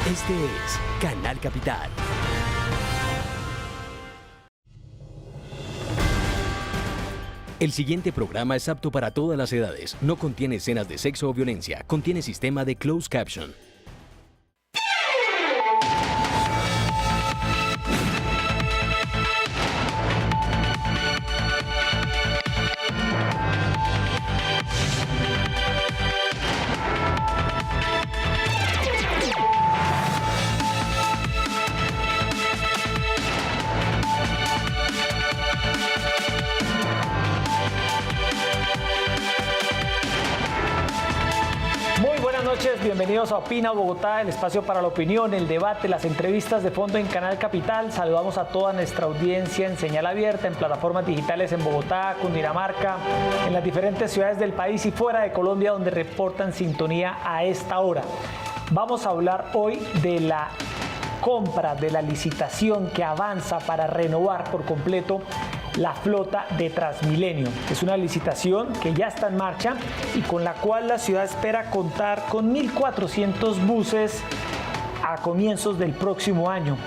Este es Canal Capital. El siguiente programa es apto para todas las edades. No contiene escenas de sexo o violencia. Contiene sistema de closed caption. Bienvenidos a Opina Bogotá, el espacio para la opinión, el debate, las entrevistas de fondo en Canal Capital. Saludamos a toda nuestra audiencia en señal abierta, en plataformas digitales en Bogotá, Cundinamarca, en las diferentes ciudades del país y fuera de Colombia donde reportan sintonía a esta hora. Vamos a hablar hoy de la compra, de la licitación que avanza para renovar por completo la flota de Transmilenio. Es una licitación que ya está en marcha y con la cual la ciudad espera contar con 1.400 buses a comienzos del próximo año.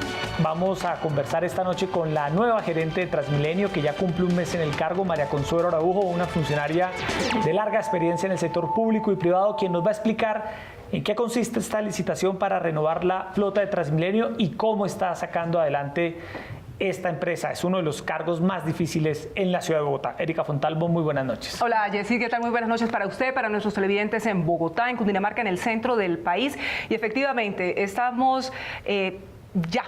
Vamos a conversar esta noche con la nueva gerente de Transmilenio, que ya cumple un mes en el cargo, María Consuelo Araujo, una funcionaria de larga experiencia en el sector público y privado, quien nos va a explicar en qué consiste esta licitación para renovar la flota de Transmilenio y cómo está sacando adelante esta empresa. Es uno de los cargos más difíciles en la ciudad de Bogotá. Erika Fontalvo, muy buenas noches. Hola, Jessy, ¿qué tal? Muy buenas noches para usted, para nuestros televidentes en Bogotá, en Cundinamarca, en el centro del país. Y efectivamente, estamos ya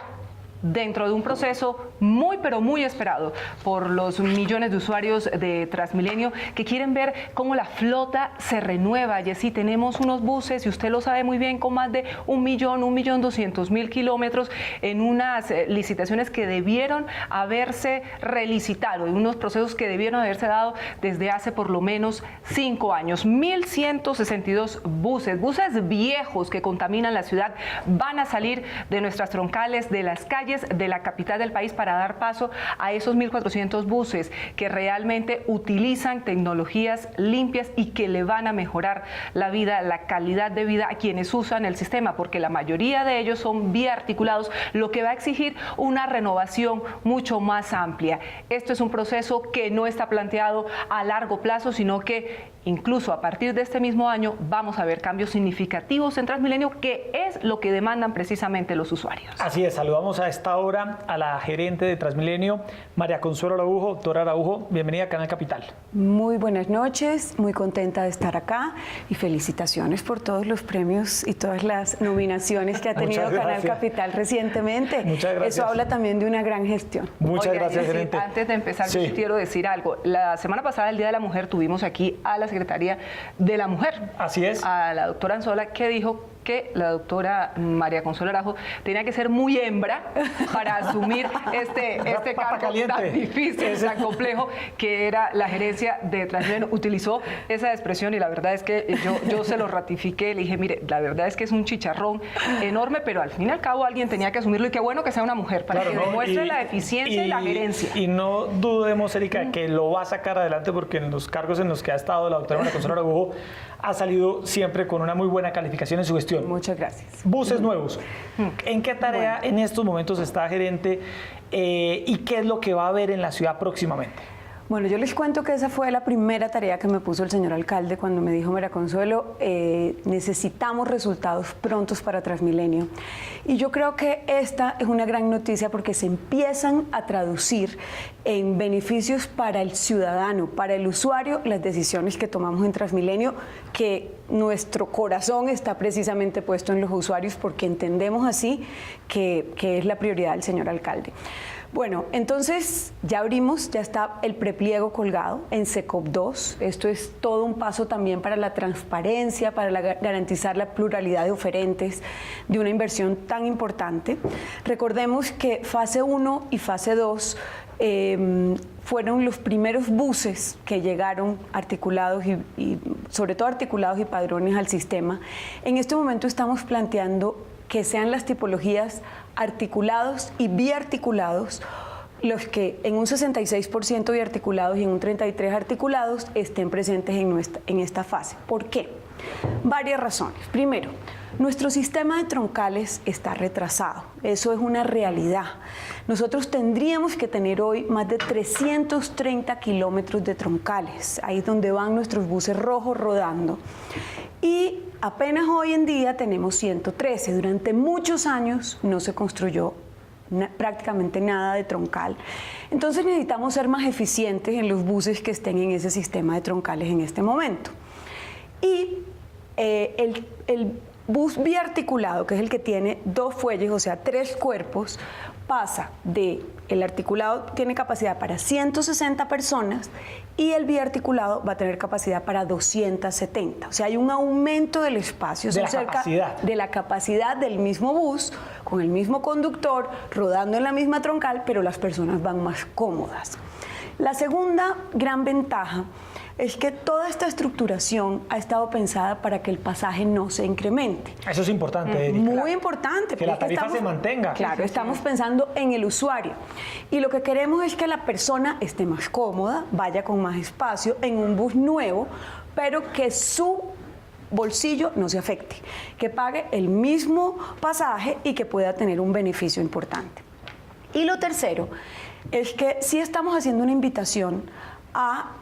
dentro de un proceso muy, pero muy esperado por los millones de usuarios de Transmilenio que quieren ver cómo la flota se renueva. Jessy, tenemos unos buses, y usted lo sabe muy bien, con más de 1.200.000 kilómetros en unas licitaciones que debieron haberse relicitado, en unos procesos que debieron haberse dado desde hace por lo menos 5 años. 1.162 buses viejos que contaminan la ciudad van a salir de nuestras troncales, de las calles de la capital del país para dar paso a esos 1.400 buses que realmente utilizan tecnologías limpias y que le van a mejorar la vida, la calidad de vida a quienes usan el sistema, porque la mayoría de ellos son biarticulados, lo que va a exigir una renovación mucho más amplia. Esto es un proceso que no está planteado a largo plazo, sino que incluso a partir de este mismo año vamos a ver cambios significativos en Transmilenio, que es lo que demandan precisamente los usuarios. Así es, saludamos a esta hora a la gerente de Transmilenio, María Consuelo Araujo. Doctora Araujo, bienvenida a Canal Capital. Muy buenas noches, muy contenta de estar acá y felicitaciones por todos los premios y todas las nominaciones que ha tenido Canal Capital recientemente. Muchas gracias. Eso habla también de una gran gestión. Muchas gracias, gerente. Antes de empezar, yo sí quiero decir algo. La semana pasada, el Día de la Mujer, tuvimos aquí a la Secretaría de la Mujer. Así es. A la doctora Anzola, que dijo que la doctora María Consuelo Araujo tenía que ser muy hembra para asumir este cargo tan difícil, tan complejo, que era la gerencia de Transmilenio. Utilizó esa expresión y la verdad es que yo se lo ratifiqué. Le dije, mire, la verdad es que es un chicharrón enorme, pero al fin y al cabo alguien tenía que asumirlo, y qué bueno que sea una mujer para que demuestre la eficiencia y la gerencia. Y no dudemos, Erika, que lo va a sacar adelante, porque en los cargos en los que ha estado la doctora María Consuelo Araujo ha salido siempre con una muy buena calificación en su gestión. Muchas gracias. Buses nuevos. ¿En qué tarea en estos momentos está, gerente? ¿Y qué es lo que va a haber en la ciudad próximamente? Bueno, yo les cuento que esa fue la primera tarea que me puso el señor alcalde cuando me dijo, María Consuelo, necesitamos resultados prontos para Transmilenio. Y yo creo que esta es una gran noticia porque se empiezan a traducir en beneficios para el ciudadano, para el usuario, las decisiones que tomamos en Transmilenio, que nuestro corazón está precisamente puesto en los usuarios, porque entendemos así que es la prioridad del señor alcalde. Bueno, entonces ya abrimos, ya está el prepliego colgado en SECOP 2. Esto es todo un paso también para la transparencia, para garantizar la pluralidad de oferentes de una inversión tan importante. Recordemos que fase 1 y fase 2 fueron los primeros buses que llegaron articulados y sobre todo articulados y padrones al sistema. En este momento estamos planteando que sean las tipologías articulados y biarticulados los que en un 66% biarticulados y en un 33% articulados estén presentes en esta fase. ¿Por qué? Varias razones. Primero, nuestro sistema de troncales está retrasado. Eso es una realidad. Nosotros tendríamos que tener hoy más de 330 kilómetros de troncales. Ahí es donde van nuestros buses rojos rodando. Y apenas hoy en día tenemos 113. Durante muchos años no se construyó prácticamente nada de troncal. Entonces necesitamos ser más eficientes en los buses que estén en ese sistema de troncales en este momento. Y el bus biarticulado, que es el que tiene 2 fuelles, o sea, 3 cuerpos, pasa de, el articulado tiene capacidad para 160 personas y el biarticulado va a tener capacidad para 270. O sea, hay un aumento del espacio, de la capacidad del mismo bus, con el mismo conductor, rodando en la misma troncal, pero las personas van más cómodas. La segunda gran ventaja es que toda esta estructuración ha estado pensada para que el pasaje no se incremente. Eso es importante, Erika. Muy importante. Que la tarifa se mantenga. Claro, estamos pensando en el usuario. Y lo que queremos es que la persona esté más cómoda, vaya con más espacio en un bus nuevo, pero que su bolsillo no se afecte, que pague el mismo pasaje y que pueda tener un beneficio importante. Y lo tercero es que sí estamos haciendo una invitación a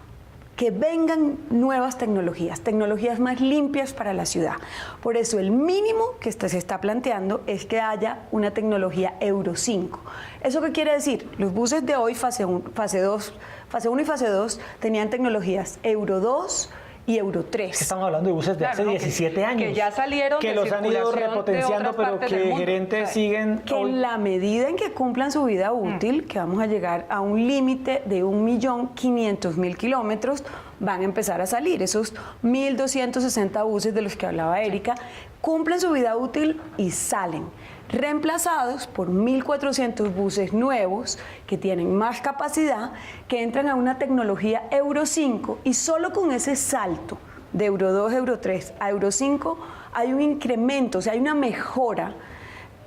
que vengan nuevas tecnologías más limpias para la ciudad. Por eso el mínimo que se está planteando es que haya una tecnología Euro 5. ¿Eso qué quiere decir? Los buses de hoy, fase 1 y fase 2, tenían tecnologías Euro 2 y Euro 3. Estamos hablando de buses de hace 17 años. Que ya salieron, que los han ido repotenciando, pero que gerentes siguen... Que en la medida en que cumplan su vida útil, que vamos a llegar a un límite de 1.500.000 kilómetros, van a empezar a salir. Esos 1.260 buses de los que hablaba Erika, cumplen su vida útil y salen, reemplazados por 1.400 buses nuevos que tienen más capacidad, que entran a una tecnología Euro 5 y solo con ese salto de Euro 2, Euro 3 a Euro 5 hay un incremento, o sea, hay una mejora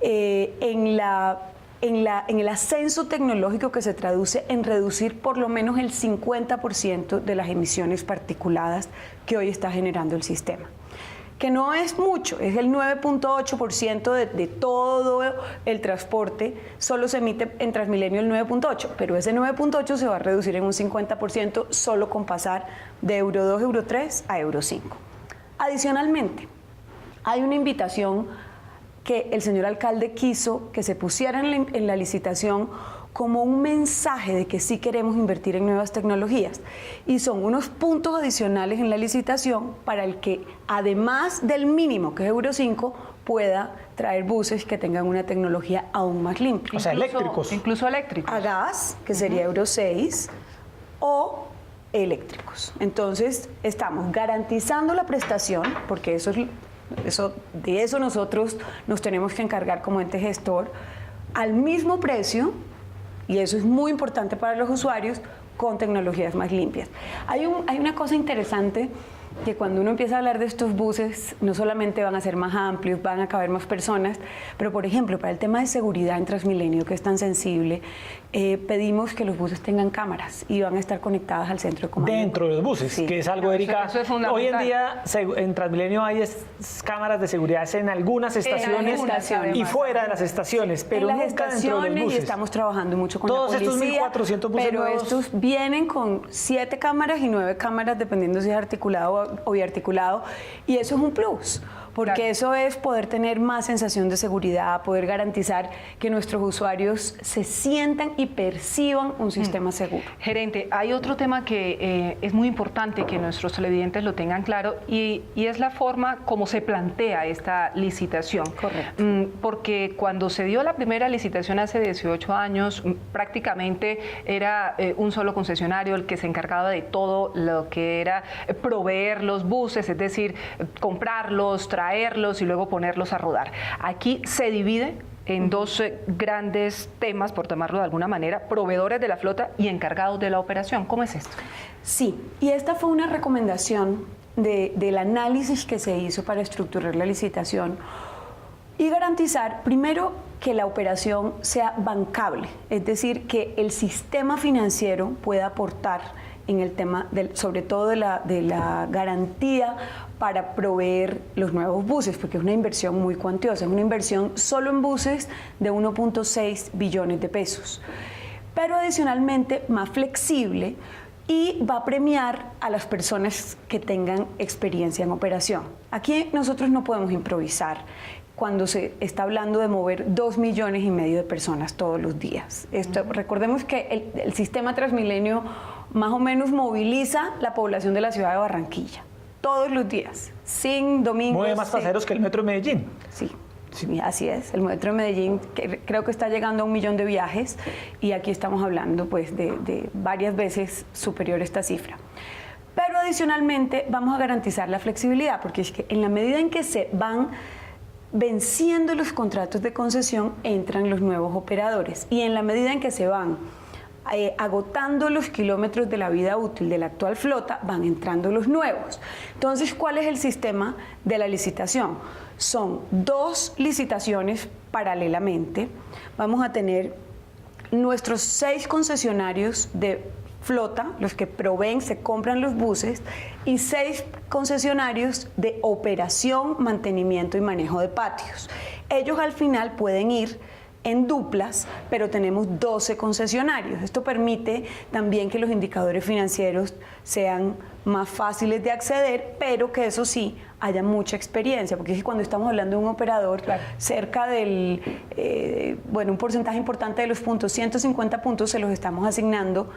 en el ascenso tecnológico que se traduce en reducir por lo menos el 50% de las emisiones particuladas que hoy está generando el sistema. Que no es mucho, es el 9.8% de todo el transporte, solo se emite en Transmilenio el 9.8%, pero ese 9.8% se va a reducir en un 50% solo con pasar de Euro 2, Euro 3 a Euro 5. Adicionalmente, hay una invitación que el señor alcalde quiso que se pusiera en la licitación como un mensaje de que sí queremos invertir en nuevas tecnologías. Y son unos puntos adicionales en la licitación para el que, además del mínimo, que es Euro 5, pueda traer buses que tengan una tecnología aún más limpia. O sea, eléctricos. Incluso eléctricos. A gas, que sería Euro 6, o eléctricos. Entonces, estamos garantizando la prestación, porque de eso nosotros nos tenemos que encargar como ente gestor, al mismo precio, y eso es muy importante para los usuarios, con tecnologías más limpias. Hay una cosa interesante, que cuando uno empieza a hablar de estos buses, no solamente van a ser más amplios, van a caber más personas, pero por ejemplo, para el tema de seguridad en Transmilenio, que es tan sensible, pedimos que los buses tengan cámaras y van a estar conectadas al centro de comando. Dentro de los buses, sí. Que es algo, Erika. Eso es fundamental. Hoy en día en Transmilenio hay cámaras de seguridad en algunas estaciones y fuera de las estaciones, pero en las nunca dentro de los buses. Y estamos trabajando mucho con todos la policía. Estos 1.400 buses pero nuevos, estos vienen con 7 cámaras y 9 cámaras, dependiendo si es articulado o biarticulado, y eso es un plus. Porque claro, eso es poder tener más sensación de seguridad, poder garantizar que nuestros usuarios se sientan y perciban un sistema seguro. Gerente, hay otro tema que es muy importante que nuestros televidentes lo tengan claro y es la forma como se plantea esta licitación. Correcto. Porque cuando se dio la primera licitación hace 18 años, prácticamente era un solo concesionario el que se encargaba de todo lo que era proveer los buses, es decir, comprarlos, traerlos y luego ponerlos a rodar. Aquí se divide en dos grandes temas, por tomarlo de alguna manera, proveedores de la flota y encargados de la operación. ¿Cómo es esto? Sí, y esta fue una recomendación del análisis que se hizo para estructurar la licitación y garantizar, primero, que la operación sea bancable, es decir, que el sistema financiero pueda aportar en el tema, sobre todo de la garantía para proveer los nuevos buses, porque es una inversión muy cuantiosa, es una inversión solo en buses de 1.6 billones de pesos. Pero adicionalmente más flexible y va a premiar a las personas que tengan experiencia en operación. Aquí nosotros no podemos improvisar cuando se está hablando de mover 2,5 millones de personas todos los días. Recordemos que el sistema Transmilenio más o menos moviliza la población de la ciudad de Barranquilla todos los días, sin domingos. Mueve más pasajeros que el metro de Medellín. Sí. Sí, así es. El metro de Medellín creo que está llegando a 1 millón de viajes y aquí estamos hablando pues de varias veces superior a esta cifra. Pero adicionalmente vamos a garantizar la flexibilidad, porque es que en la medida en que se van venciendo los contratos de concesión entran los nuevos operadores y en la medida en que se van agotando los kilómetros de la vida útil de la actual flota, van entrando los nuevos. Entonces, ¿cuál es el sistema de la licitación? Son 2 licitaciones paralelamente. Vamos a tener nuestros 6 concesionarios de flota, los que proveen, se compran los buses, y 6 concesionarios de operación, mantenimiento y manejo de patios. Ellos al final pueden ir en duplas, pero tenemos 12 concesionarios. Esto permite también que los indicadores financieros sean más fáciles de acceder, pero que eso sí, haya mucha experiencia, porque es que cuando estamos hablando de un operador, claro, cerca del, un porcentaje importante de los puntos, 150 puntos, se los estamos asignando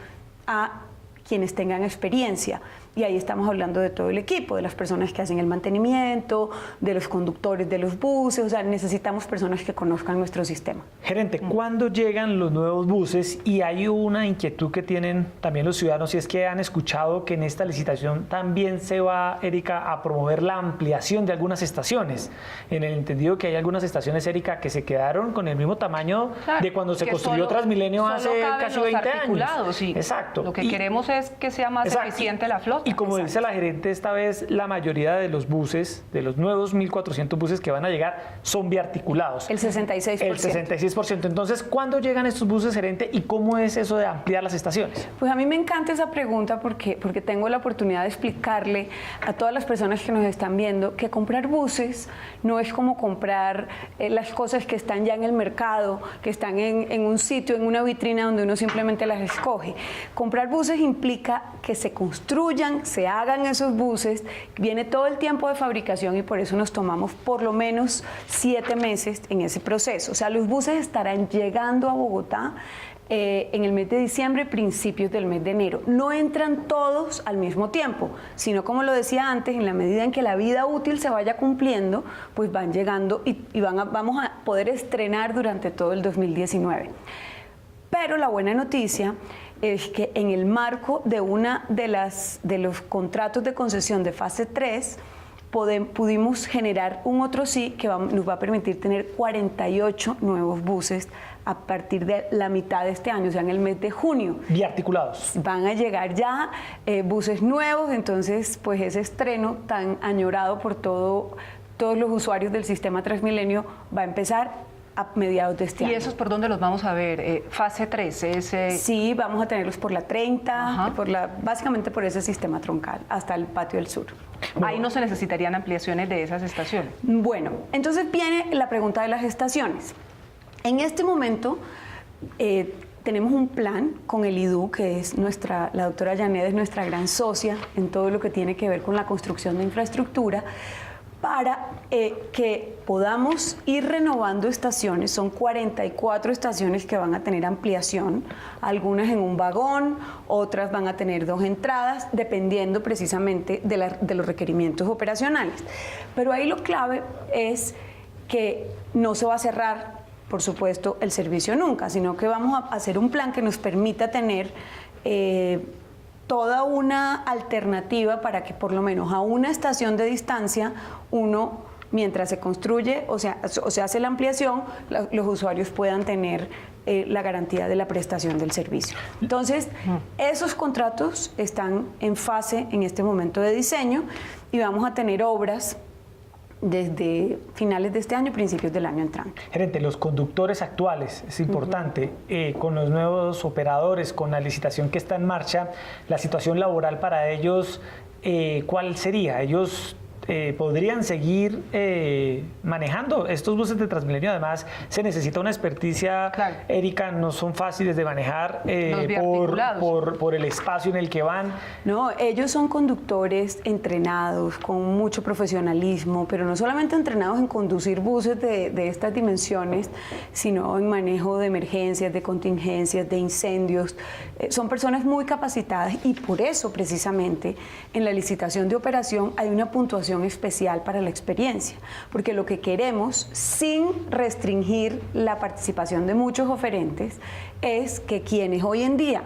a quienes tengan experiencia. Y ahí estamos hablando de todo el equipo, de las personas que hacen el mantenimiento, de los conductores de los buses, o sea, necesitamos personas que conozcan nuestro sistema. Gerente, ¿cuándo llegan los nuevos buses? Y hay una inquietud que tienen también los ciudadanos, y es que han escuchado que en esta licitación también se va, Erika, a promover la ampliación de algunas estaciones, en el entendido que hay algunas estaciones, Erika, que se quedaron con el mismo tamaño, claro, de cuando se construyó Transmilenio hace casi 20 años. Sí. Exacto. Lo que queremos es que sea más eficiente la flota. Y como dice la gerente, esta vez la mayoría de los buses, de los nuevos 1.400 buses que van a llegar, son biarticulados. El 66%. El 66%. Entonces, ¿cuándo llegan estos buses, gerente? ¿Y cómo es eso de ampliar las estaciones? Pues a mí me encanta esa pregunta porque tengo la oportunidad de explicarle a todas las personas que nos están viendo que comprar buses no es como comprar las cosas que están ya en el mercado, que están en un sitio, en una vitrina donde uno simplemente las escoge. Comprar buses implica que se construyan, se hagan esos buses, viene todo el tiempo de fabricación y por eso nos tomamos por lo menos 7 meses en ese proceso. O sea, los buses estarán llegando a Bogotá en el mes de diciembre, principios del mes de enero. No entran todos al mismo tiempo, sino como lo decía antes, en la medida en que la vida útil se vaya cumpliendo, pues van llegando y vamos a poder estrenar durante todo el 2019. Pero la buena noticia es que en el marco de una de los contratos de concesión de fase 3 pudimos generar un otro sí que nos va a permitir tener 48 nuevos buses a partir de la mitad de este año, o sea, en el mes de junio. Biarticulados. Van a llegar ya buses nuevos, entonces pues ese estreno tan añorado por todos los usuarios del sistema Transmilenio va a empezar a mediados de este año. ¿Y esos por dónde los vamos a ver? ¿Fase 3? Sí, vamos a tenerlos por la 30, básicamente por ese sistema troncal, hasta el Patio del Sur. Ahí no se necesitarían ampliaciones de esas estaciones. Bueno, entonces viene la pregunta de las estaciones. En este momento tenemos un plan con el IDU, que es la doctora Yanet es nuestra gran socia en todo lo que tiene que ver con la construcción de infraestructura, para que podamos ir renovando estaciones. Son 44 estaciones que van a tener ampliación, algunas en un vagón, otras van a tener 2 entradas, dependiendo precisamente de los requerimientos operacionales. Pero ahí lo clave es que no se va a cerrar, por supuesto, el servicio nunca, sino que vamos a hacer un plan que nos permita tener toda una alternativa para que por lo menos a una estación de distancia uno, mientras se construye o se hace la ampliación, los usuarios puedan tener la garantía de la prestación del servicio. Entonces, esos contratos están en fase en este momento de diseño y vamos a tener obras desde finales de este año, principios del año entrante. Gerente, los conductores actuales, es importante, con los nuevos operadores, con la licitación que está en marcha, la situación laboral para ellos, ¿cuál sería? ¿Ellos podrían seguir manejando estos buses de Transmilenio? Además, se necesita una experticia, claro. Erika, no son fáciles de manejar por el espacio en el que van. No, ellos son conductores entrenados, con mucho profesionalismo, pero no solamente entrenados en conducir buses de estas dimensiones, sino en manejo de emergencias, de contingencias, de incendios. Son personas muy capacitadas y por eso, precisamente, en la licitación de operación hay una puntuación especial para la experiencia, porque lo que queremos, sin restringir la participación de muchos oferentes, es que quienes hoy en día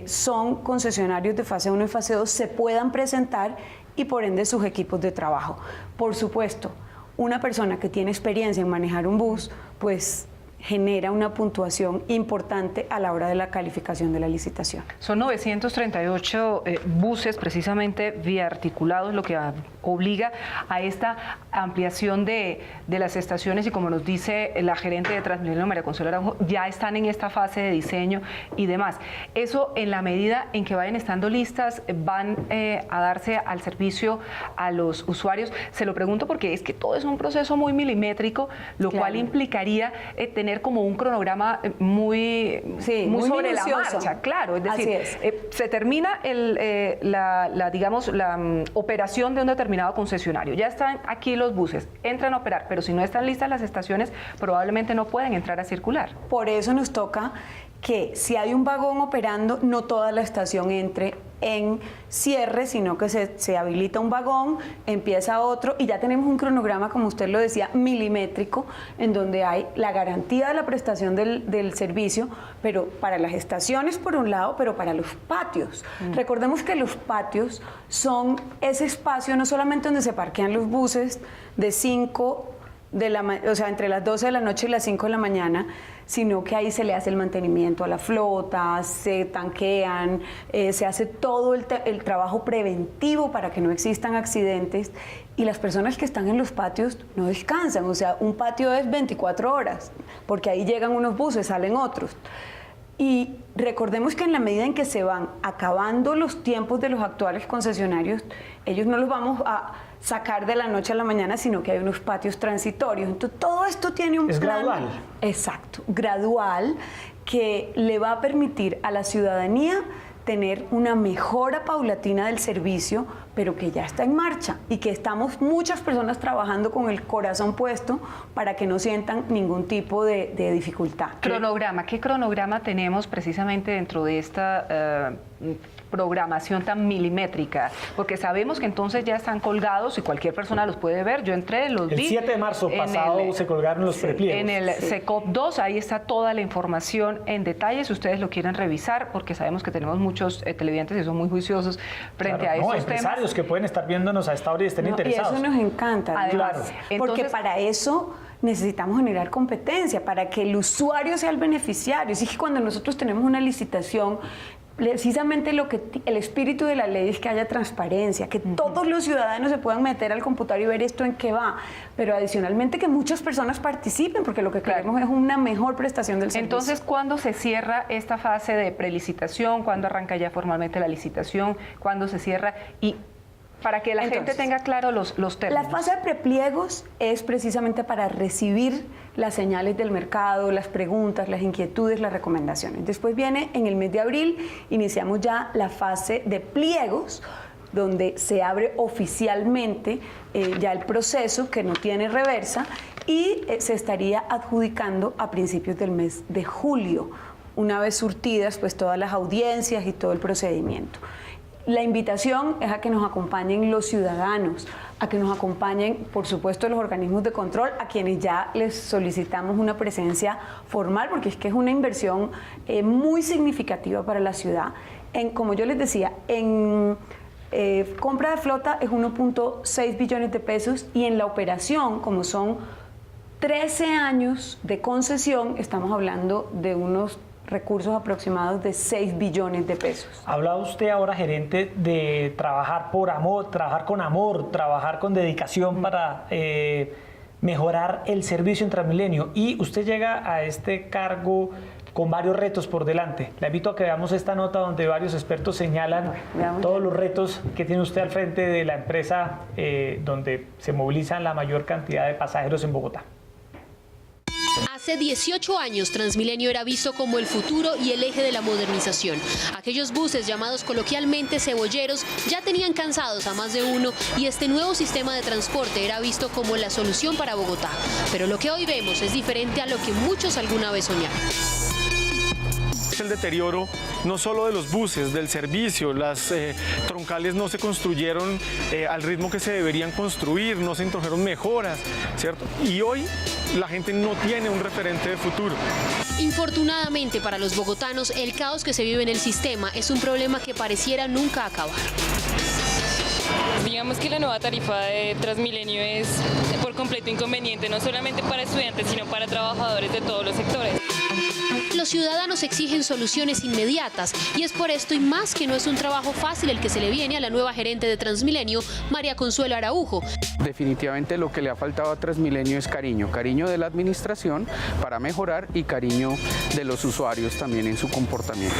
son concesionarios de fase 1 y fase 2 se puedan presentar y por ende sus equipos de trabajo. Por supuesto, una persona que tiene experiencia en manejar un bus, pues genera una puntuación importante a la hora de la calificación de la licitación. Son 938 buses precisamente biarticulados, lo que obliga a esta ampliación de las estaciones y como nos dice la gerente de Transmilenio, María Consuelo Araujo, ya están en esta fase de diseño y demás. Eso en la medida en que vayan estando listas, van a darse al servicio a los usuarios. Se lo pregunto porque es que todo es un proceso muy milimétrico, lo cual implicaría tener como un cronograma muy sobre la marcha, claro, es decir, se termina la operación de un determinado concesionario, ya están aquí los buses, entran a operar, pero si no están listas las estaciones, probablemente no pueden entrar a circular. Por eso nos toca que si hay un vagón operando, no toda la estación entre en cierre, sino que se habilita un vagón, empieza otro y ya tenemos un cronograma, como usted lo decía, milimétrico, en donde hay la garantía de la prestación del servicio, pero para las estaciones por un lado, pero para los patios. Recordemos que los patios son ese espacio no solamente donde se parquean los buses de 5 o sea, entre las 12 de la noche y las 5 de la mañana, sino que ahí se le hace el mantenimiento a la flota, se tanquean, se hace todo el trabajo preventivo para que no existan accidentes y las personas que están en los patios no descansan, o sea, un patio es 24 horas, porque ahí llegan unos buses, salen otros. Y recordemos que en la medida en que se van acabando los tiempos de los actuales concesionarios, ellos no los vamos a sacar de la noche a la mañana, sino que hay unos patios transitorios. Entonces, todo esto tiene un plan. Es gradual. Exacto, gradual, que le va a permitir a la ciudadanía tener una mejora paulatina del servicio, pero que ya está en marcha y que estamos muchas personas trabajando con el corazón puesto para que no sientan ningún tipo de dificultad. Cronograma, ¿qué cronograma tenemos precisamente dentro de esta programación tan milimétrica? Porque sabemos que entonces ya están colgados y cualquier persona los puede ver. Yo entré, los vi. El 7 de marzo pasado se colgaron los prepliegos. En el SECOP 2, ahí está toda la información en detalle, si ustedes lo quieren revisar, porque sabemos que tenemos muchos televidentes y son muy juiciosos frente a estos empresarios temas. Que pueden estar viéndonos a esta hora y estén interesados. Y eso nos encanta. Además, claro. entonces, porque para eso necesitamos generar competencia, para que el usuario sea el beneficiario. Así que cuando nosotros tenemos una licitación, precisamente el espíritu de la ley es que haya transparencia, que todos los ciudadanos se puedan meter al computador y ver esto en qué va, pero adicionalmente que muchas personas participen, porque lo que queremos es una mejor prestación del servicio. Entonces, ¿cuándo se cierra esta fase de prelicitación? ¿Cuándo arranca ya formalmente la licitación? ¿Cuándo se cierra? Y para que la gente tenga claro los términos. La fase de prepliegos es precisamente para recibir las señales del mercado, las preguntas, las inquietudes, las recomendaciones. Después viene en el mes de abril, iniciamos ya la fase de pliegos, donde se abre oficialmente ya el proceso que no tiene reversa y se estaría adjudicando a principios del mes de julio, una vez surtidas pues todas las audiencias y todo el procedimiento. La invitación es a que nos acompañen los ciudadanos, a que nos acompañen, por supuesto, los organismos de control, a quienes ya les solicitamos una presencia formal, porque es que es una inversión muy significativa para la ciudad. Como yo les decía, en compra de flota es 1.6 billones de pesos y en la operación, como son 13 años de concesión, estamos hablando de unos recursos aproximados de 6 billones de pesos. Hablaba usted ahora, gerente, de trabajar por amor, trabajar con dedicación para mejorar el servicio en Transmilenio, y usted llega a este cargo con varios retos por delante. Le invito a que veamos esta nota donde varios expertos señalan todos los retos que tiene usted al frente de la empresa donde se movilizan la mayor cantidad de pasajeros en Bogotá. Hace 18 años, Transmilenio era visto como el futuro y el eje de la modernización. Aquellos buses llamados coloquialmente cebolleros ya tenían cansados a más de uno y este nuevo sistema de transporte era visto como la solución para Bogotá. Pero lo que hoy vemos es diferente a lo que muchos alguna vez soñaron. El deterioro no solo de los buses, del servicio, las troncales no se construyeron al ritmo que se deberían construir, no se introdujeron mejoras, ¿cierto? Y hoy la gente no tiene un referente de futuro. Infortunadamente para los bogotanos, el caos que se vive en el sistema es un problema que pareciera nunca acabar. Digamos que la nueva tarifa de Transmilenio es por completo inconveniente, no solamente para estudiantes, sino para trabajadores de todos los sectores. Los ciudadanos exigen soluciones inmediatas y es por esto y más que no es un trabajo fácil el que se le viene a la nueva gerente de Transmilenio, María Consuelo Araujo. Definitivamente lo que le ha faltado a Transmilenio es cariño de la administración para mejorar y cariño de los usuarios también en su comportamiento.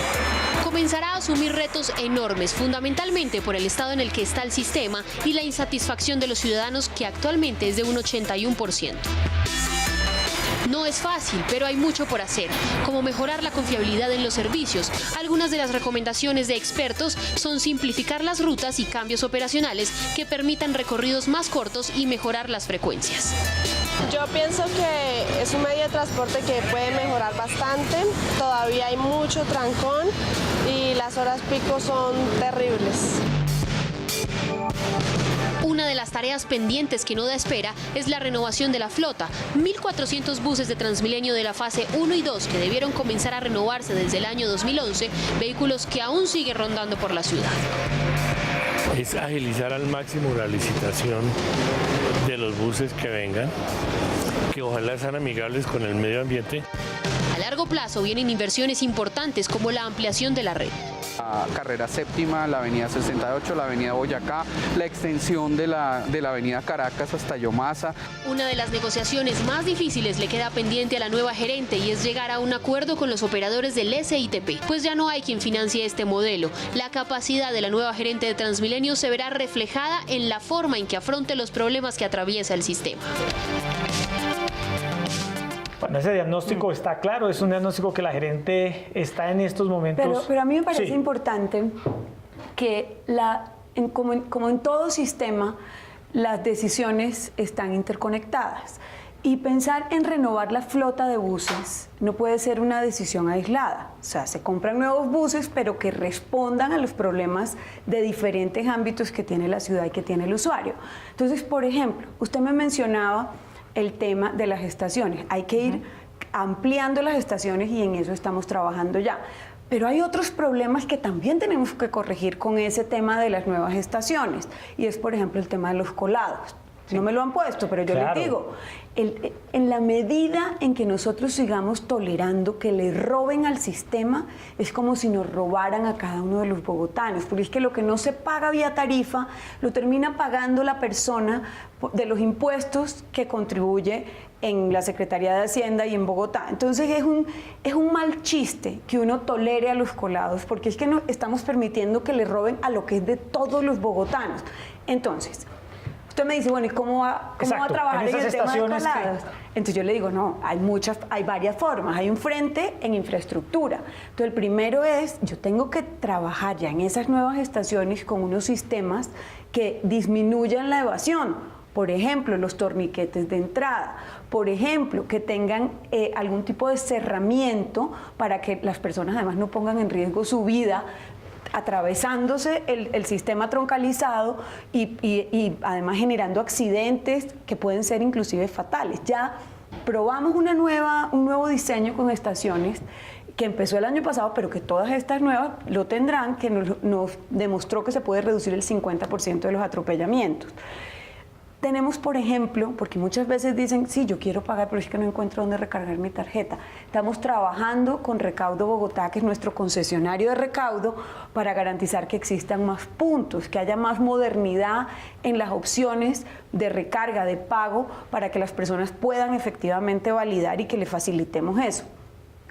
Comenzará a asumir retos enormes, fundamentalmente por el estado en el que está el sistema y la insatisfacción de los ciudadanos, que actualmente es de un 81%. No es fácil, pero hay mucho por hacer, como mejorar la confiabilidad en los servicios. Algunas de las recomendaciones de expertos son simplificar las rutas y cambios operacionales que permitan recorridos más cortos y mejorar las frecuencias. Yo pienso que es un medio de transporte que puede mejorar bastante. Todavía hay mucho trancón y las horas pico son terribles. Una de las tareas pendientes que no da espera es la renovación de la flota. 1.400 buses de Transmilenio de la fase 1 y 2 que debieron comenzar a renovarse desde el año 2011, vehículos que aún siguen rondando por la ciudad. Es agilizar al máximo la licitación de los buses que vengan, que ojalá sean amigables con el medio ambiente. A largo plazo vienen inversiones importantes como la ampliación de la red. La carrera séptima, la avenida 68, la avenida Boyacá, la extensión de la avenida Caracas hasta Yomasa. Una de las negociaciones más difíciles le queda pendiente a la nueva gerente y es llegar a un acuerdo con los operadores del SITP, pues ya no hay quien financie este modelo. La capacidad de la nueva gerente de Transmilenio se verá reflejada en la forma en que afronte los problemas que atraviesa el sistema. Bueno, ese diagnóstico está claro, es un diagnóstico que la gerente está en estos momentos. Pero a mí me parece importante que, como en todo sistema, las decisiones están interconectadas. Y pensar en renovar la flota de buses no puede ser una decisión aislada. O sea, se compran nuevos buses, pero que respondan a los problemas de diferentes ámbitos que tiene la ciudad y que tiene el usuario. Entonces, por ejemplo, usted me mencionaba el tema de las estaciones. Hay que ir ampliando las estaciones y en eso estamos trabajando ya. Pero hay otros problemas que también tenemos que corregir con ese tema de las nuevas estaciones. Y es, por ejemplo, el tema de los colados. No me lo han puesto, pero yo les digo, en la medida en que nosotros sigamos tolerando que le roben al sistema, es como si nos robaran a cada uno de los bogotanos, porque es que lo que no se paga vía tarifa, lo termina pagando la persona de los impuestos que contribuye en la Secretaría de Hacienda y en Bogotá. Entonces es un mal chiste que uno tolere a los colados, porque es que no estamos permitiendo que le roben a lo que es de todos los bogotanos. Entonces, usted me dice, bueno, ¿y cómo va a trabajar en el tema de colados? Entonces yo le digo, no, hay varias formas. Hay un frente en infraestructura. Entonces el primero es, yo tengo que trabajar ya en esas nuevas estaciones con unos sistemas que disminuyan la evasión. Por ejemplo, los torniquetes de entrada. Por ejemplo, que tengan algún tipo de cerramiento para que las personas además no pongan en riesgo su vida atravesándose el sistema troncalizado y además generando accidentes que pueden ser inclusive fatales. Ya probamos un nuevo diseño con estaciones que empezó el año pasado, pero que todas estas nuevas lo tendrán, que nos demostró que se puede reducir el 50% de los atropellamientos. Tenemos, por ejemplo, porque muchas veces dicen, sí, yo quiero pagar, pero es que no encuentro dónde recargar mi tarjeta. Estamos trabajando con Recaudo Bogotá, que es nuestro concesionario de recaudo, para garantizar que existan más puntos, que haya más modernidad en las opciones de recarga, de pago, para que las personas puedan efectivamente validar y que le facilitemos eso.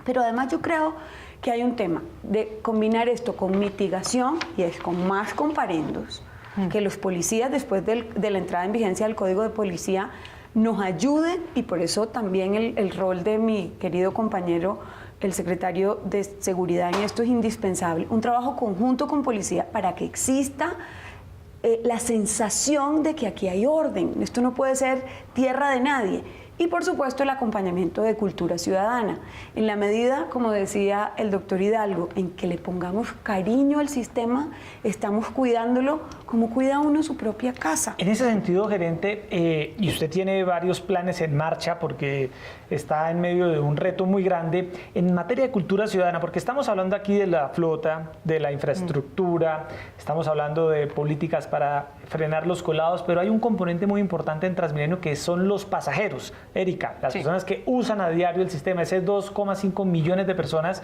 Pero además yo creo que hay un tema de combinar esto con mitigación, y es con más comparendos, que los policías, después de la entrada en vigencia del Código de Policía, nos ayuden, y por eso también el rol de mi querido compañero, el secretario de Seguridad, en esto es indispensable. Un trabajo conjunto con policía para que exista la sensación de que aquí hay orden. Esto no puede ser tierra de nadie. Y por supuesto el acompañamiento de cultura ciudadana. En la medida, como decía el doctor Hidalgo, en que le pongamos cariño al sistema, estamos cuidándolo como cuida uno su propia casa. En ese sentido, gerente, y usted tiene varios planes en marcha porque está en medio de un reto muy grande en materia de cultura ciudadana, porque estamos hablando aquí de la flota, de la infraestructura, estamos hablando de políticas para frenar los colados, pero hay un componente muy importante en Transmilenio que son los pasajeros. Erika, las personas que usan a diario el sistema, ese 2,5 millones de personas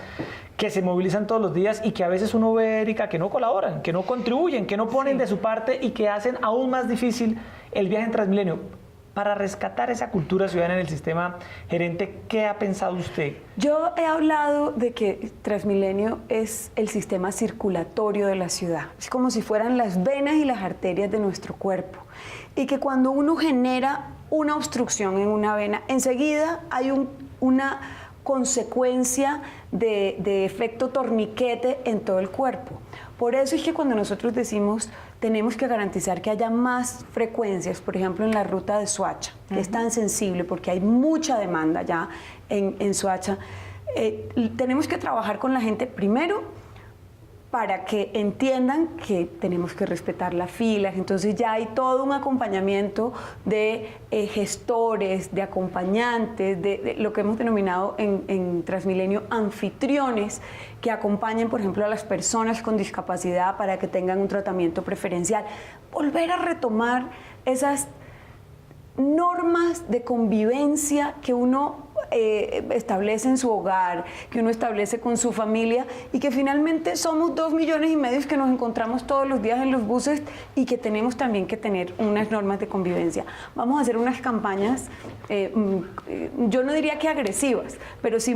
que se movilizan todos los días y que a veces uno ve, Erika, que no colaboran, que no contribuyen, que no ponen de su parte y que hacen aún más difícil el viaje en Transmilenio. Para rescatar esa cultura ciudadana en el sistema, gerente, ¿qué ha pensado usted? Yo he hablado de que Transmilenio es el sistema circulatorio de la ciudad. Es como si fueran las venas y las arterias de nuestro cuerpo. Y que cuando uno genera una obstrucción en una vena, enseguida hay una consecuencia de efecto torniquete en todo el cuerpo. Por eso es que cuando nosotros decimos tenemos que garantizar que haya más frecuencias, por ejemplo en la ruta de Soacha, que es tan sensible porque hay mucha demanda ya en Soacha, tenemos que trabajar con la gente primero para que entiendan que tenemos que respetar las filas. Entonces ya hay todo un acompañamiento de gestores, de acompañantes, de lo que hemos denominado en Transmilenio anfitriones, que acompañen, por ejemplo, a las personas con discapacidad para que tengan un tratamiento preferencial. Volver a retomar esas normas de convivencia que uno establece en su hogar, que uno establece con su familia, y que finalmente somos 2,5 millones que nos encontramos todos los días en los buses y que tenemos también que tener unas normas de convivencia. Vamos a hacer unas campañas, yo no diría que agresivas, pero sí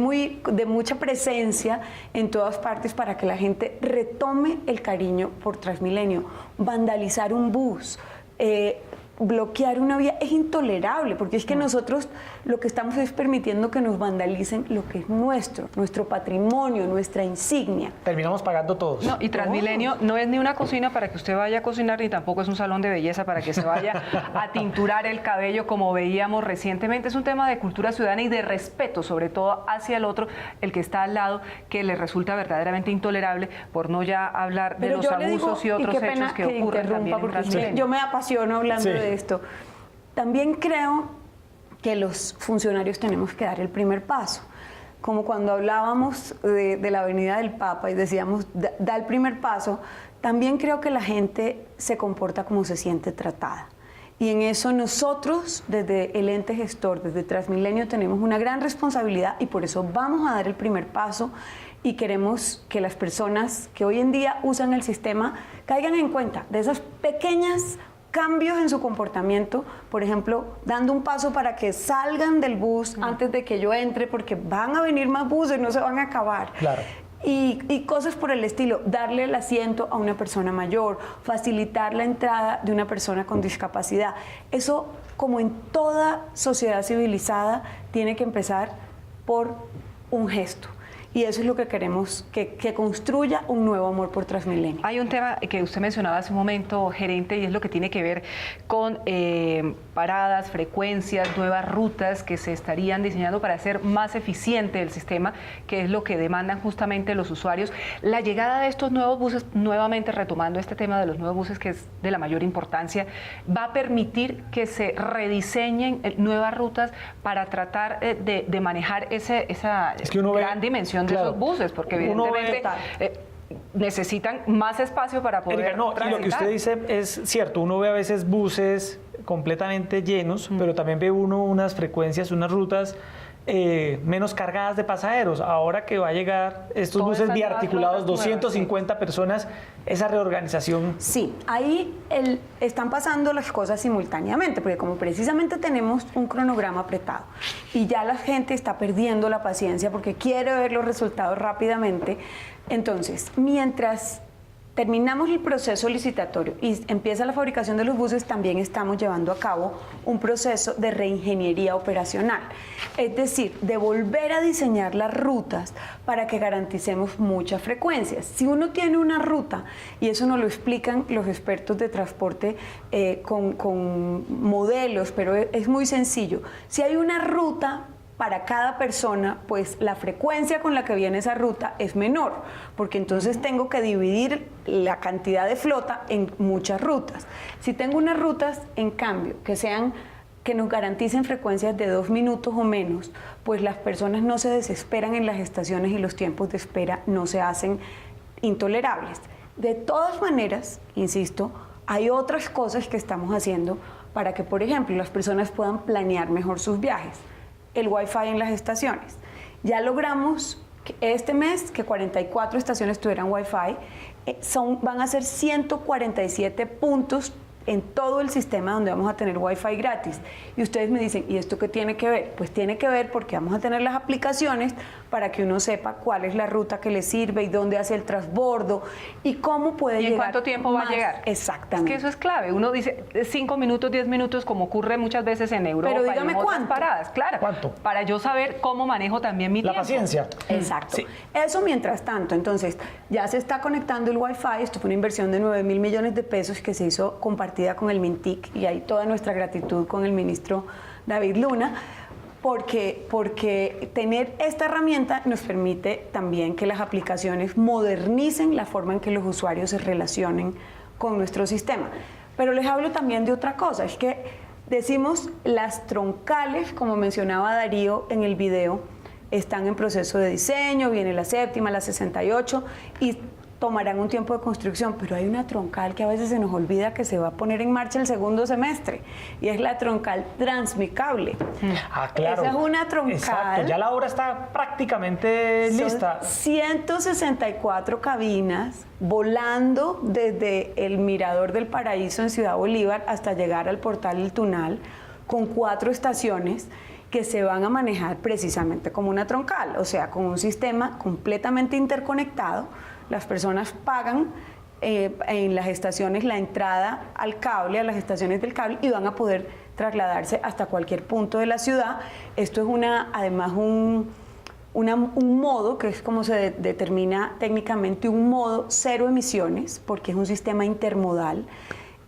de mucha presencia en todas partes para que la gente retome el cariño por Transmilenio. Vandalizar un bus, bloquear una vía es intolerable, porque es que nosotros lo que estamos es permitiendo que nos vandalicen lo que es nuestro patrimonio, nuestra insignia. Terminamos pagando todos. No, y Transmilenio no es ni una cocina para que usted vaya a cocinar, ni tampoco es un salón de belleza para que se vaya a tinturar el cabello como veíamos recientemente. Es un tema de cultura ciudadana y de respeto, sobre todo hacia el otro, el que está al lado, que le resulta verdaderamente intolerable, por no ya hablar de los abusos y otros hechos que ocurren también en Transmilenio. Yo me apasiono hablando de esto. También creo que los funcionarios tenemos que dar el primer paso. Como cuando hablábamos de la Avenida del Papa y decíamos, da el primer paso, también creo que la gente se comporta como se siente tratada. Y en eso nosotros, desde el ente gestor, desde Transmilenio, tenemos una gran responsabilidad y por eso vamos a dar el primer paso y queremos que las personas que hoy en día usan el sistema caigan en cuenta de esas pequeñas cambios en su comportamiento, por ejemplo, dando un paso para que salgan del bus antes de que yo entre, porque van a venir más buses, no se van a acabar. Claro. Y cosas por el estilo, darle el asiento a una persona mayor, facilitar la entrada de una persona con discapacidad. Eso, como en toda sociedad civilizada, tiene que empezar por un gesto. Y eso es lo que queremos, que construya un nuevo amor por Transmilenio. Hay un tema que usted mencionaba hace un momento, gerente, y es lo que tiene que ver con paradas, frecuencias, nuevas rutas que se estarían diseñando para hacer más eficiente el sistema, que es lo que demandan justamente los usuarios. La llegada de estos nuevos buses, nuevamente retomando este tema de los nuevos buses, que es de la mayor importancia, va a permitir que se rediseñen nuevas rutas para tratar de manejar esa gran dimensión de esos buses, porque evidentemente necesitan más espacio para poder Erika, no, y lo que usted dice es cierto, uno ve a veces buses completamente llenos, pero también ve uno unas frecuencias, unas rutas menos cargadas de pasajeros. Ahora que va a llegar estos buses biarticulados, 250 personas, esa reorganización. Sí, ahí están pasando las cosas simultáneamente, porque como precisamente tenemos un cronograma apretado y ya la gente está perdiendo la paciencia porque quiere ver los resultados rápidamente, entonces, mientras terminamos el proceso licitatorio y empieza la fabricación de los buses, también estamos llevando a cabo un proceso de reingeniería operacional, es decir, de volver a diseñar las rutas para que garanticemos muchas frecuencias. Si uno tiene una ruta, y eso nos lo explican los expertos de transporte con modelos, pero es muy sencillo, si hay una ruta para cada persona, pues la frecuencia con la que viene esa ruta es menor, porque entonces tengo que dividir la cantidad de flota en muchas rutas. Si tengo unas rutas, en cambio, que nos garanticen frecuencias de 2 minutos o menos, pues las personas no se desesperan en las estaciones y los tiempos de espera no se hacen intolerables. De todas maneras, insisto, hay otras cosas que estamos haciendo para que, por ejemplo, las personas puedan planear mejor sus viajes. El Wi-Fi en las estaciones. Ya logramos este mes que 44 estaciones tuvieran Wi-Fi, van a ser 147 puntos en todo el sistema donde vamos a tener Wi-Fi gratis. Y ustedes me dicen, ¿y esto qué tiene que ver? Pues tiene que ver porque vamos a tener las aplicaciones para que uno sepa cuál es la ruta que le sirve y dónde hace el transbordo y cómo puede llegar. ¿Y en cuánto tiempo va a llegar? Exactamente. Es que eso es clave. Uno dice 5 minutos, 10 minutos, como ocurre muchas veces en Europa. Pero dígame y en otras cuánto. Paradas. Claro. ¿Cuánto? Para yo saber cómo manejo también mi tiempo. La paciencia. Exacto. Sí. Eso mientras tanto. Entonces, ya se está conectando el Wi-Fi. Esto fue una inversión de 9.000 millones de pesos que se hizo compartida con el MINTIC, y hay toda nuestra gratitud con el ministro David Luna, porque tener esta herramienta nos permite también que las aplicaciones modernicen la forma en que los usuarios se relacionen con nuestro sistema. Pero les hablo también de otra cosa, es que decimos las troncales, como mencionaba Darío en el video, están en proceso de diseño, viene la 7ª, la 68, y tomarán un tiempo de construcción, pero hay una troncal que a veces se nos olvida que se va a poner en marcha el segundo semestre, y es la troncal Transmicable. Ah, claro. Esa es una troncal. Exacto, ya la obra está prácticamente lista. 164 cabinas volando desde el Mirador del Paraíso en Ciudad Bolívar hasta llegar al Portal del Tunal, con 4 estaciones que se van a manejar precisamente como una troncal, o sea, con un sistema completamente interconectado. Las personas pagan en las estaciones la entrada al cable, a las estaciones del cable, y van a poder trasladarse hasta cualquier punto de la ciudad. Esto es además un modo, que es como se determina técnicamente, un modo 0 emisiones, porque es un sistema intermodal.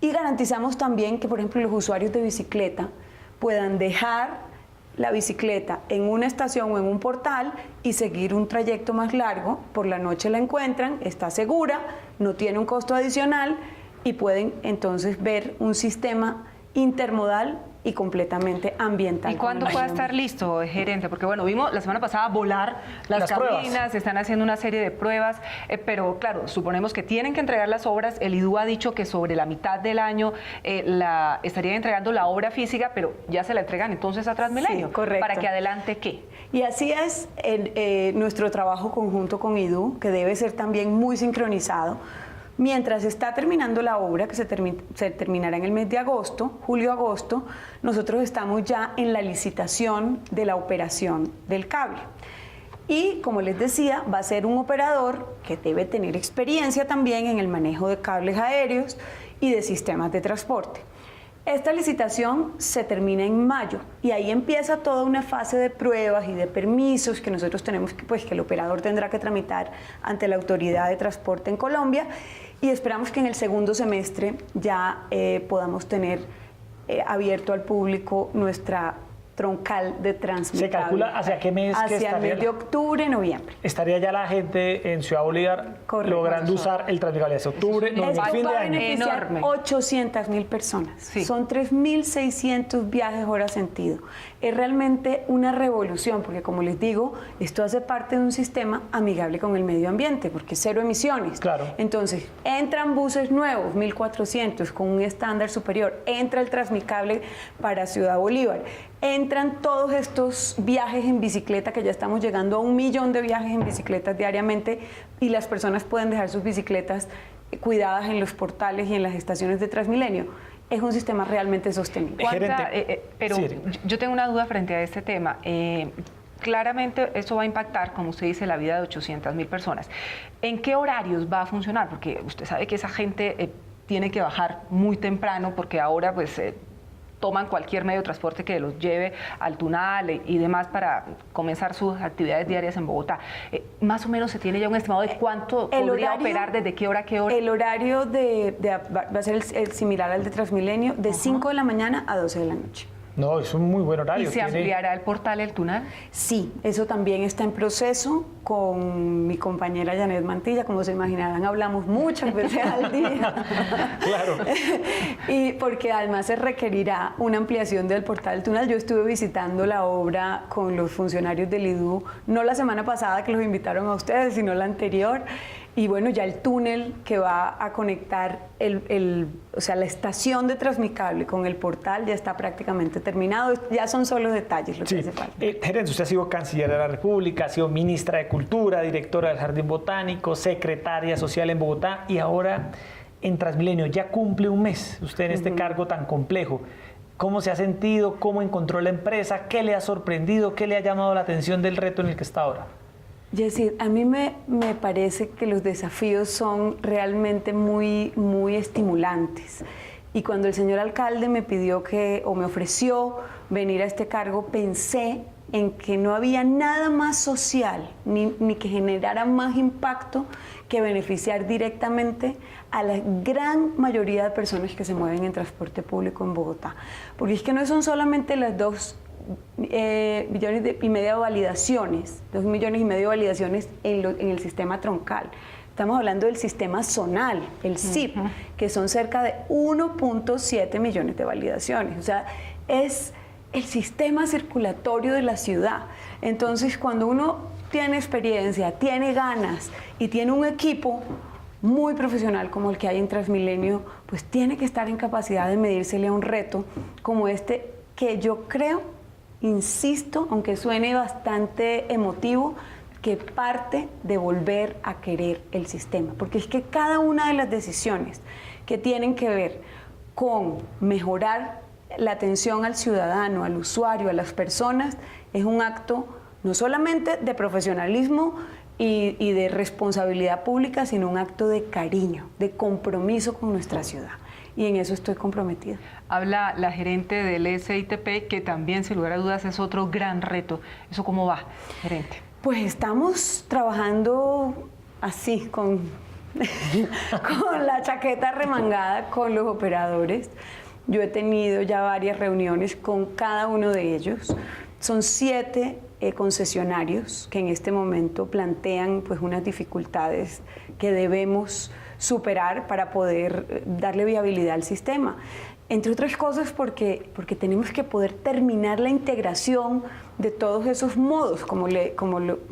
Y garantizamos también que, por ejemplo, los usuarios de bicicleta puedan dejar la bicicleta en una estación o en un portal y seguir un trayecto más largo. Por la noche la encuentran, está segura, no tiene un costo adicional y pueden entonces ver un sistema intermodal y completamente ambiental. ¿Y cuándo pueda estar listo, gerente? Porque bueno, vimos la semana pasada volar las cabinas, pruebas. Están haciendo una serie de pruebas, pero claro, suponemos que tienen que entregar las obras. El IDU ha dicho que sobre la mitad del año estarían entregando la obra física, pero ya se la entregan entonces a Transmilenio. Sí, correcto. ¿Para que adelante qué? Y así es nuestro trabajo conjunto con IDU, que debe ser también muy sincronizado. Mientras está terminando la obra, que se terminará en el mes de agosto, julio-agosto, nosotros estamos ya en la licitación de la operación del cable. Y, como les decía, va a ser un operador que debe tener experiencia también en el manejo de cables aéreos y de sistemas de transporte. Esta licitación se termina en mayo y ahí empieza toda una fase de pruebas y de permisos que nosotros tenemos que el operador tendrá que tramitar ante la Autoridad de Transporte en Colombia, y esperamos que en el segundo semestre ya podamos tener abierto al público nuestra troncal de Transmicable. ¿Se calcula hacia qué mes? Hacia el mes de octubre, noviembre. Estaría ya la gente en Ciudad Bolívar logrando usar el Transmicable hacia octubre, noviembre, fin de año. Beneficiar 800.000 personas. Sí. Son 3.600 viajes hora sentido. Es realmente una revolución, porque como les digo, esto hace parte de un sistema amigable con el medio ambiente, porque cero emisiones. Claro. Entonces, entran buses nuevos, 1.400, con un estándar superior. Entra el Transmicable para Ciudad Bolívar. Entran todos estos viajes en bicicleta, que ya estamos llegando a 1 millón de viajes en bicicletas diariamente, y las personas pueden dejar sus bicicletas cuidadas en los portales y en las estaciones de Transmilenio. Es un sistema realmente sostenible. Pero sí, yo tengo una duda frente a este tema. Claramente esto va a impactar, como usted dice, la vida de 800.000 personas. ¿En qué horarios va a funcionar? Porque usted sabe que esa gente tiene que bajar muy temprano, porque ahora pues toman cualquier medio de transporte que los lleve al Tunal y demás para comenzar sus actividades diarias en Bogotá. Más o menos se tiene ya un estimado de cuánto podría operar, desde qué hora a qué hora. El horario va a ser el similar al de Transmilenio, de 5 de la mañana a 12 de la noche. No, es un muy buen horario. ¿Y se ampliará el portal El Tunal? Sí, eso también está en proceso con mi compañera Janet Mantilla. Como se imaginarán, hablamos muchas veces al día. Claro. Y porque además se requerirá una ampliación del portal El Tunal. Yo estuve visitando la obra con los funcionarios del IDU, no la semana pasada que los invitaron a ustedes, sino la anterior. Y bueno, ya el túnel que va a conectar o sea, la estación de Transmicable con el portal ya está prácticamente terminado. Ya son solo detalles lo que hace falta. Gerente, usted ha sido canciller de la República, ha sido ministra de Cultura, directora del Jardín Botánico, secretaria social en Bogotá y ahora en Transmilenio. Ya cumple un mes usted en este cargo tan complejo. ¿Cómo se ha sentido? ¿Cómo encontró la empresa? ¿Qué le ha sorprendido? ¿Qué le ha llamado la atención del reto en el que está ahora? Yesid, a mí me parece que los desafíos son realmente muy, muy estimulantes. Y cuando el señor alcalde me pidió me ofreció venir a este cargo, pensé en que no había nada más social ni que generara más impacto que beneficiar directamente a la gran mayoría de personas que se mueven en transporte público en Bogotá. Porque es que no son solamente las 2,5 millones de validaciones, 2,5 millones de validaciones en el sistema troncal. Estamos hablando del sistema zonal, el SIP, que son cerca de 1.7 millones de validaciones. O sea, es el sistema circulatorio de la ciudad. Entonces, cuando uno tiene experiencia, tiene ganas y tiene un equipo muy profesional como el que hay en Transmilenio, pues tiene que estar en capacidad de medírsele a un reto como este, que yo creo, insisto, aunque suene bastante emotivo, que parte de volver a querer el sistema. Porque es que cada una de las decisiones que tienen que ver con mejorar la atención al ciudadano, al usuario, a las personas, es un acto no solamente de profesionalismo y de responsabilidad pública, sino un acto de cariño, de compromiso con nuestra ciudad. Y en eso estoy comprometida. Habla la gerente del SITP, que también, sin lugar a dudas, es otro gran reto. ¿Eso cómo va, gerente? Pues estamos trabajando así, con la chaqueta remangada con los operadores. Yo he tenido ya varias reuniones con cada uno de ellos. Son 7 concesionarios que en este momento plantean pues unas dificultades que debemos superar para poder darle viabilidad al sistema. Entre otras cosas porque tenemos que poder terminar la integración de todos esos modos,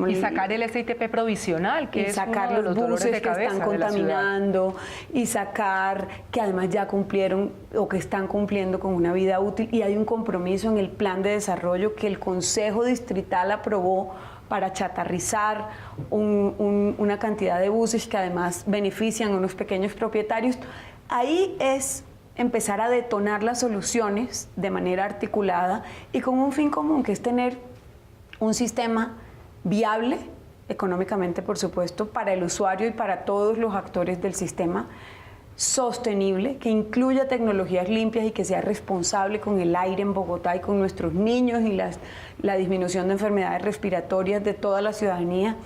y sacar el SITP provisional, que es sacar uno de los buses de cabeza que están contaminando, y sacar que además ya cumplieron o que están cumpliendo con una vida útil, y hay un compromiso en el plan de desarrollo que el Consejo Distrital aprobó para chatarrizar una cantidad de buses que además benefician a unos pequeños propietarios. Ahí es empezar a detonar las soluciones de manera articulada y con un fin común, que es tener un sistema viable, económicamente por supuesto, para el usuario y para todos los actores del sistema, sostenible, que incluya tecnologías limpias y que sea responsable con el aire en Bogotá y con nuestros niños y la disminución de enfermedades respiratorias de toda la ciudadanía,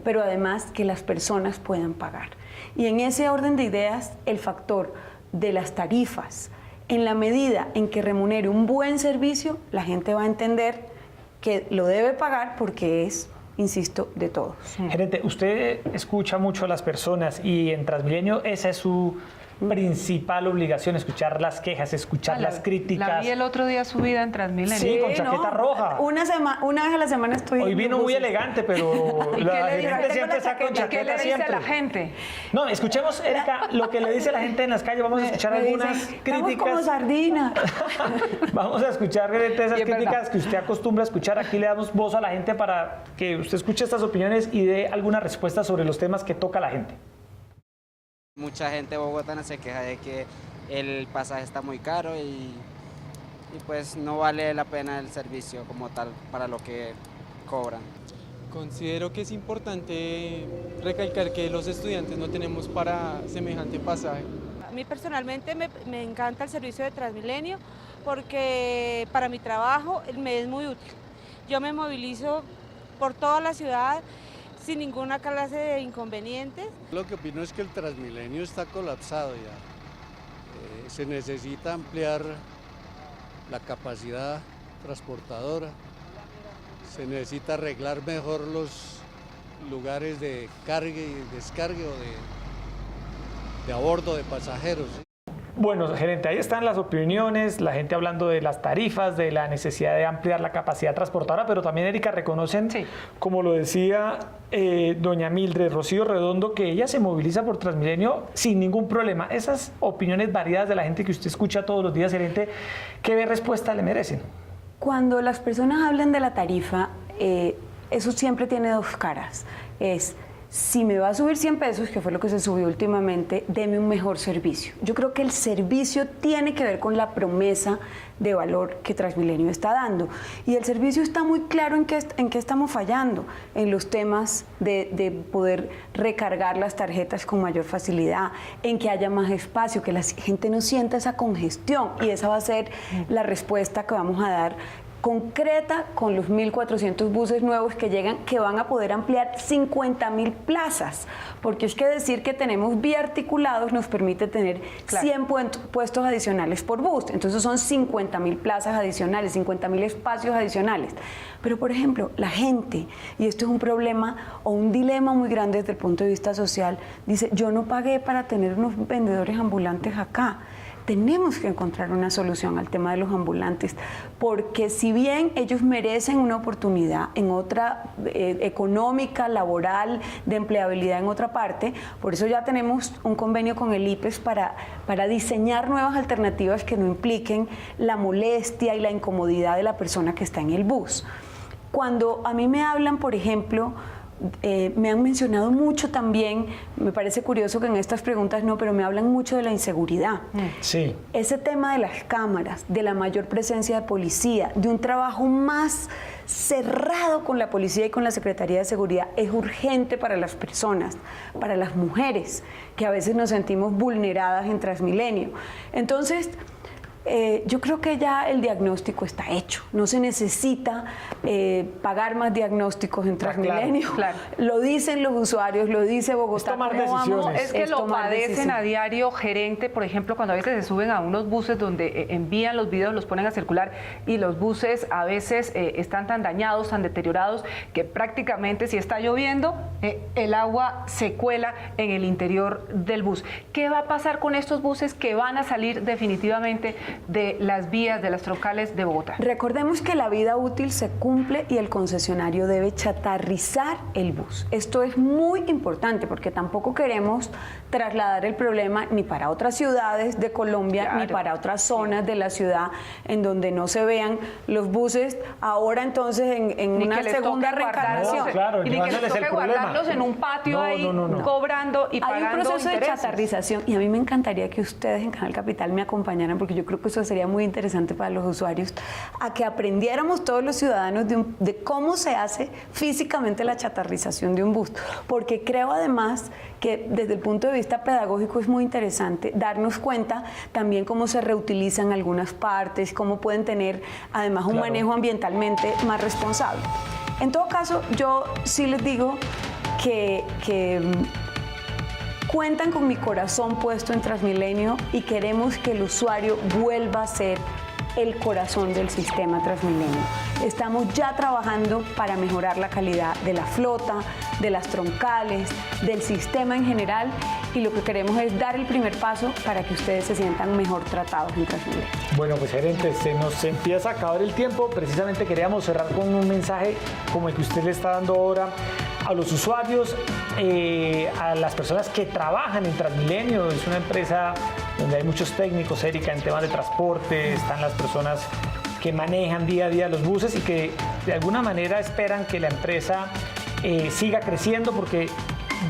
pero además que las personas puedan pagar. Y en ese orden de ideas, el factor de las tarifas, En la medida en que remunere un buen servicio, la gente va a entender que lo debe pagar porque es, insisto, de todos. Gerente, usted escucha mucho a las personas y en Transmilenio esa es su principal obligación, escuchar las quejas, escuchar las críticas. La vi el otro día subida en Transmilenio. Sí, con chaqueta roja. Una vez a la semana estoy... Hoy vino muy elegante, pero ¿Y la qué le gente siempre está con chaqueta ¿Qué le dice siempre. a la gente? No, escuchemos, Erika, lo que le dice la gente en las calles. Vamos a escuchar Me algunas dicen, estamos como críticas. sardinas. Vamos a escuchar, Gerente, esas Sí, es críticas verdad. que usted acostumbra a escuchar. Aquí le damos voz a la gente para que usted escuche estas opiniones y dé alguna respuesta sobre los temas que toca la gente. Mucha gente bogotana se queja de que el pasaje está muy caro y pues no vale la pena el servicio como tal para lo que cobran. Considero que es importante recalcar que los estudiantes no tenemos para semejante pasaje. A mí personalmente me encanta el servicio de Transmilenio porque para mi trabajo me es muy útil. Yo me movilizo por toda la ciudad sin ninguna clase de inconvenientes. Lo que opino es que el Transmilenio está colapsado ya. Se necesita ampliar la capacidad transportadora, se necesita arreglar mejor los lugares de cargue y descargue o de abordo de pasajeros. Bueno, gerente, ahí están las opiniones, la gente hablando de las tarifas, de la necesidad de ampliar la capacidad transportadora, pero también, Erika, reconocen, como lo decía doña Mildred Rocío Redondo, que ella se moviliza por Transmilenio sin ningún problema. Esas opiniones variadas de la gente que usted escucha todos los días, gerente, ¿qué respuesta le merecen? Cuando las personas hablan de la tarifa, eso siempre tiene dos caras. Es, si me va a subir 100 pesos, que fue lo que se subió últimamente, deme un mejor servicio. Yo creo que el servicio tiene que ver con la promesa de valor que Transmilenio está dando. Y el servicio está muy claro en qué estamos fallando, en los temas de poder recargar las tarjetas con mayor facilidad, en que haya más espacio, que la gente no sienta esa congestión. Y esa va a ser la respuesta que vamos a dar concreta con los 1.400 buses nuevos que llegan, que van a poder ampliar 50.000 plazas, porque es que decir que tenemos biarticulados nos permite tener 100 puestos adicionales por bus, entonces son 50.000 plazas adicionales, 50.000 espacios adicionales. Pero, por ejemplo, la gente, y esto es un problema o un dilema muy grande desde el punto de vista social, dice, yo no pagué para tener unos vendedores ambulantes acá. Tenemos que encontrar una solución al tema de los ambulantes, porque si bien ellos merecen una oportunidad en otra económica, laboral, de empleabilidad en otra parte, por eso ya tenemos un convenio con el IPES para diseñar nuevas alternativas que no impliquen la molestia y la incomodidad de la persona que está en el bus. Cuando a mí me hablan, por ejemplo, me han mencionado mucho también, me parece curioso que en estas preguntas no, pero me hablan mucho de la inseguridad. Sí. Ese tema de las cámaras, de la mayor presencia de policía, de un trabajo más cerrado con la policía y con la Secretaría de Seguridad es urgente para las personas, para las mujeres, que a veces nos sentimos vulneradas en Transmilenio. Entonces, yo creo que ya el diagnóstico está hecho. No se necesita pagar más diagnósticos en Transmilenio. Claro. Lo dicen los usuarios, lo dice Bogotá. Es tomar decisiones. Es que lo padecen a diario, gerente, por ejemplo, cuando a veces se suben a unos buses donde envían los videos, los ponen a circular y los buses a veces están tan dañados, tan deteriorados, que prácticamente si está lloviendo, el agua se cuela en el interior del bus. ¿Qué va a pasar con estos buses que van a salir definitivamente de las vías, de las troncales de Bogotá? Recordemos que la vida útil se cumple y el concesionario debe chatarrizar el bus. Esto es muy importante porque tampoco queremos trasladar el problema ni para otras ciudades de Colombia, ni para otras zonas de la ciudad en donde no se vean los buses ahora entonces en una segunda reencarnación. No, claro, y ni que les toque guardarlos en un patio cobrando y pagando Hay un proceso intereses. de chatarrización y a mí me encantaría que ustedes en Canal Capital me acompañaran porque yo creo que eso sería muy interesante para los usuarios, a que aprendiéramos todos los ciudadanos de cómo se hace físicamente la chatarrización de un bus, porque creo además que desde el punto de vista pedagógico es muy interesante darnos cuenta también cómo se reutilizan algunas partes, cómo pueden tener además un manejo ambientalmente más responsable. En todo caso, yo sí les digo que cuentan con mi corazón puesto en Transmilenio y queremos que el usuario vuelva a ser el corazón del sistema Transmilenio. Estamos ya trabajando para mejorar la calidad de la flota, de las troncales, del sistema en general, y lo que queremos es dar el primer paso para que ustedes se sientan mejor tratados en Transmilenio. Bueno, pues gerente, se nos empieza a acabar el tiempo. Precisamente queríamos cerrar con un mensaje como el que usted le está dando ahora a los usuarios, a las personas que trabajan en Transmilenio. Es una empresa donde hay muchos técnicos, Erika, en temas de transporte, están las personas que manejan día a día los buses y que de alguna manera esperan que la empresa siga creciendo, porque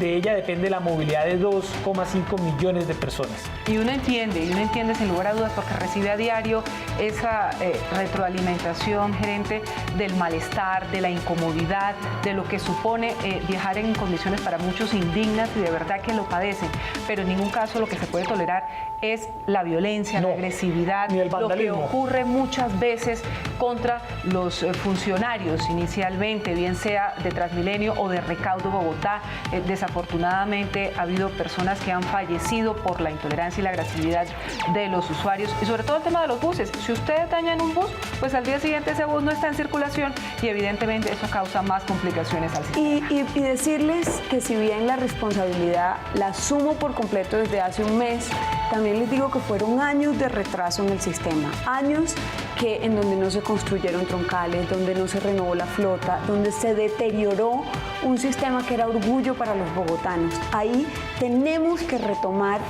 de ella depende la movilidad de 2,5 millones de personas. Y uno entiende sin lugar a dudas, porque recibe a diario esa retroalimentación, gerente, del malestar, de la incomodidad, de lo que supone viajar en condiciones para muchos indignas, y de verdad que lo padecen. Pero en ningún caso lo que se puede tolerar es la violencia, la agresividad, ni el vandalismo. Lo que ocurre muchas veces contra los funcionarios inicialmente, bien sea de Transmilenio o de Recaudo Bogotá. Desafortunadamente ha habido personas que han fallecido por la intolerancia y la agresividad de los usuarios, y sobre todo el tema de los buses. Si ustedes dañan un bus, pues al día siguiente ese bus no está en circulación, y evidentemente eso causa más complicaciones al sistema. Y decirles que si bien la responsabilidad la asumo por completo desde hace un mes, también les digo que fueron años de retraso en el sistema, años en donde no se construyeron troncales, donde no se renovó la flota, donde se deterioró un sistema que era orgullo para los bogotanos. Ahí tenemos que retomar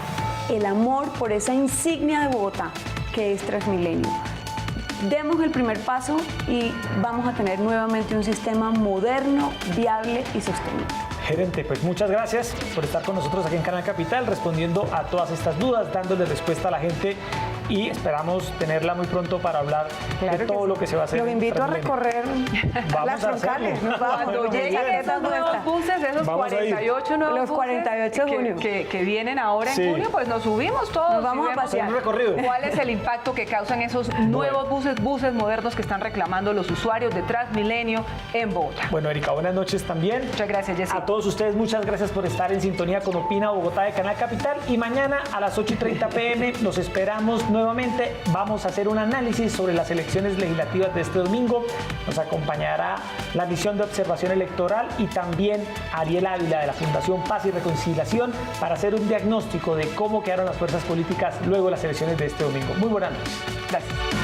el amor por esa insignia de Bogotá, que es Transmilenio. Demos el primer paso y vamos a tener nuevamente un sistema moderno, viable y sostenible. Gerente, pues muchas gracias por estar con nosotros aquí en Canal Capital, respondiendo a todas estas dudas, dándole respuesta a la gente, y esperamos tenerla muy pronto para hablar de todo lo que se va a hacer. Lo invito a recorrer las troncales. Cuando lleguen esos nuevos buses, esos 48 nuevos los 48 de junio que vienen ahora en junio, pues nos subimos todos. Nos vamos a pasear. Un recorrido. ¿Cuál es el impacto que causan esos nuevos buses modernos que están reclamando los usuarios de Transmilenio en Bogotá? Bueno, Erika, buenas noches también. Muchas gracias, Jessy. A todos ustedes, muchas gracias por estar en sintonía con Opina Bogotá de Canal Capital, y mañana a las 8:30 p.m. los esperamos nuevamente. Vamos a hacer un análisis sobre las elecciones legislativas de este domingo. Nos acompañará la misión de observación electoral y también Ariel Ávila de la Fundación Paz y Reconciliación para hacer un diagnóstico de cómo quedaron las fuerzas políticas luego de las elecciones de este domingo. Muy buenas noches. Gracias.